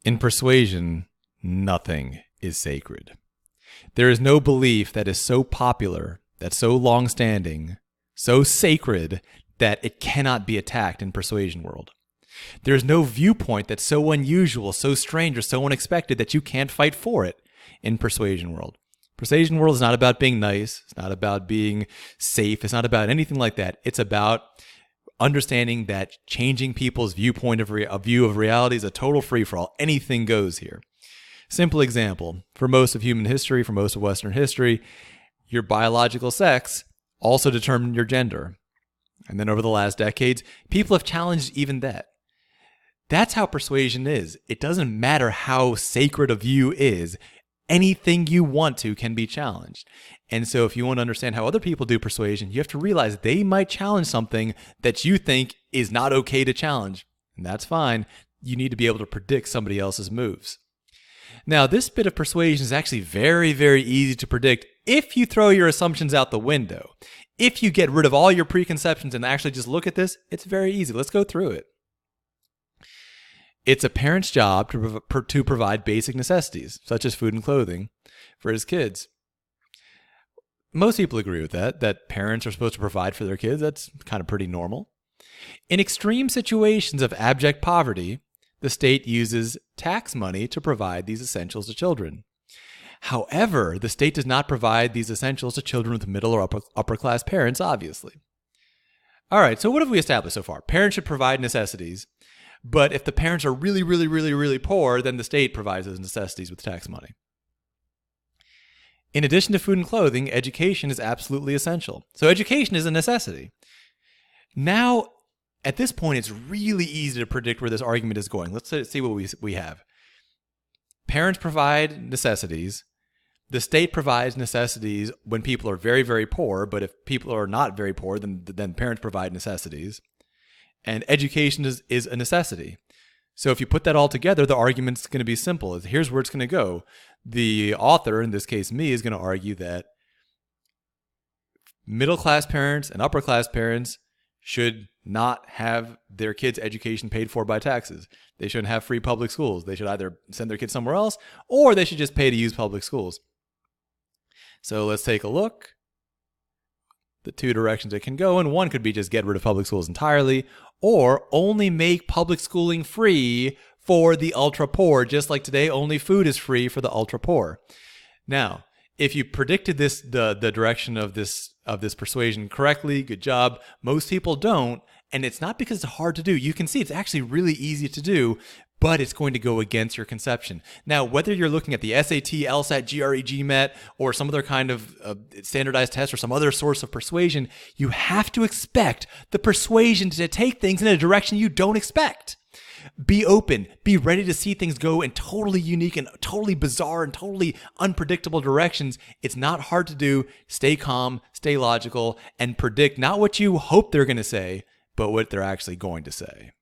In persuasion, nothing is sacred. There is no belief that is so popular, that's so long-standing, so sacred, that it cannot be attacked in persuasion world. There is no viewpoint that's so unusual, so strange, or so unexpected that you can't fight for it in persuasion world. Persuasion world is not about being nice. It's not about being safe. It's not about anything like that. It's about understanding that changing people's viewpoint of view of reality is a total free-for-all. Anything goes here. Simple example. For most of human history, for most of Western history, your biological sex also determined your gender. And then over the last decades, people have challenged even that. That's how persuasion is. It doesn't matter how sacred a view is. Anything you want to can be challenged. And so if you want to understand how other people do persuasion, you have to realize they might challenge something that you think is not okay to challenge. And that's fine. You need to be able to predict somebody else's moves. Now, this bit of persuasion is actually very, very easy to predict if you throw your assumptions out the window. If you get rid of all your preconceptions and actually just look at this, it's very easy. Let's go through it. It's a parent's job to provide basic necessities, such as food and clothing, for his kids. Most people agree with that parents are supposed to provide for their kids. That's kind of pretty normal. In extreme situations of abject poverty, the state uses tax money to provide these essentials to children. However, the state does not provide these essentials to children with middle or upper class parents, obviously. All right, so what have we established so far? Parents should provide necessities. But if the parents are really, really, really, really poor, then the state provides those necessities with tax money. In addition to food and clothing, education is absolutely essential. So education is a necessity. Now, at this point, it's really easy to predict where this argument is going. Let's see what we have. Parents provide necessities. The state provides necessities when people are very, very poor. But if people are not very poor, then parents provide necessities. And education is a necessity. So if you put that all together, the argument's going to be simple. Here's where it's going to go. The author, in this case me, is going to argue that middle-class parents and upper-class parents should not have their kids' education paid for by taxes. They shouldn't have free public schools. They should either send their kids somewhere else, or they should just pay to use public schools. So let's take a look. The two directions it can go, and one could be just get rid of public schools entirely, or only make public schooling free for the ultra poor, just like today only food is free for the ultra poor. Now, if you predicted the direction of this persuasion correctly, good job. Most people don't, and it's not because it's hard to do. You can see it's actually really easy to do, but it's going to go against your conception. Now, whether you're looking at the SAT, LSAT, GRE, GMAT, or some other kind of standardized test or some other source of persuasion, you have to expect the persuasion to take things in a direction you don't expect. Be open. Be ready to see things go in totally unique and totally bizarre and totally unpredictable directions. It's not hard to do. Stay calm, stay logical, and predict not what you hope they're going to say, but what they're actually going to say.